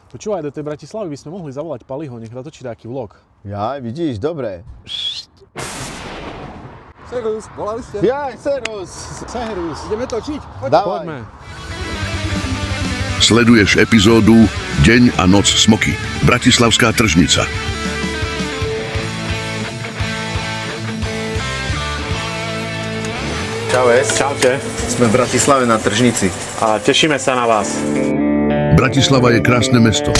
Počúvaj, do tej Bratislavy by sme mohli zavolať Paliho, nech natočí taký vlog. Jaj, vidíš, dobre. Serus, volali ste? Jaj, serus. Serus. Ideme točiť? Poďme. Sleduješ epizódu Deň a noc Smoky. Bratislavská tržnica. Čau, Čaute Sme v Bratislave na tržnici. a tešíme sa na vás. Bratislava je krásne mesto.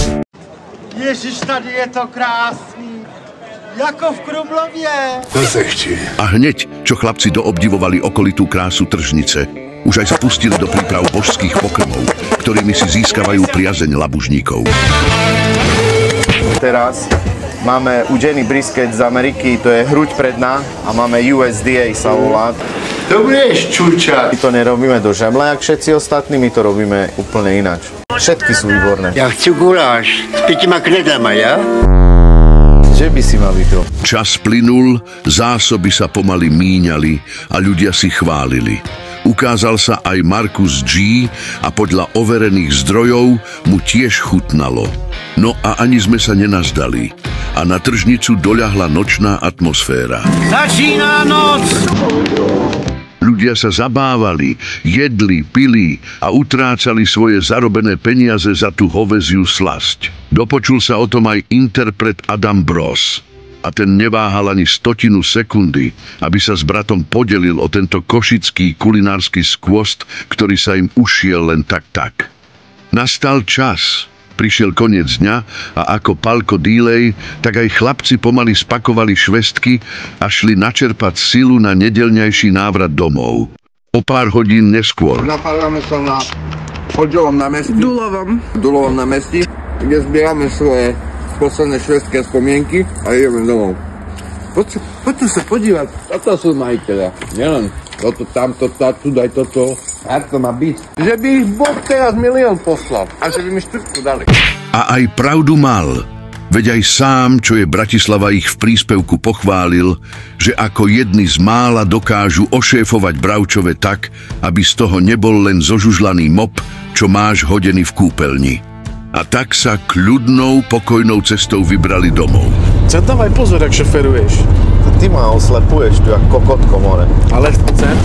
Ježiš, tady je to krásný, jako v Krumlově. A hneď, čo chlapci doobdivovali okolitú krásu tržnice, už aj sa pustili do príprav božských pokrmov, ktorými si získavajú priazeň labužníkov. Teraz máme udený brisket z Ameriky, to je hruď predná a máme USDA sa volá. To budeš čučať. My to nerobíme do žemle, jak všetci ostatní, my to robíme úplne ináč. Všetky sú výborné. Ja chcú guláš s 5 knedlama, ja? Že by si mal vypil? Čas plynul, zásoby sa pomaly míňali a ľudia si chválili. Ukázal sa aj Markus G. a podľa overených zdrojov mu tiež chutnalo. No a ani sme sa nenazdali. A na tržnicu doľahla nočná atmosféra. Začíná noc! Ľudia sa zabávali, jedli, pili a utrácali svoje zarobené peniaze za tú hoväziu slasť. Dopočul sa o tom aj interpret Adam Bros. A ten neváhal ani 100 sekundy, aby sa s bratom podelil o tento košický kulinársky skvost, ktorý sa im ušiel len tak. Nastal čas. Prišiel koniec dňa a ako Palko dílej, tak aj chlapci pomaly spakovali švestky a šli načerpať silu na nedeľňajší návrat domov. O pár hodín neskôr. Napádáme sa na Chodžovom námestí. Dulovom námestí, kde zbierame svoje posledné švestky a spomienky a ideme domov. Poďte sa podívať, toto sú majiteľa. Nielen toto, tamto, tu daj toto. Jak to má byť? Že by ich Boh teraz 1 000 000 poslal a že by mi štvrtku dali. A aj pravdu mal. Veď aj sám, čo je Bratislava, ich v príspevku pochválil, že ako jedni z mála dokážu ošéfovať bravčove tak, aby z toho nebol len zožužlaný mop, čo máš hodený v kúpeľni. A tak sa kľudnou, pokojnou cestou vybrali domov. Chcem tam aj pozor, ak šoferuješ. Ty ma oslepuješ tu, jak kokotko more. Ale chcem.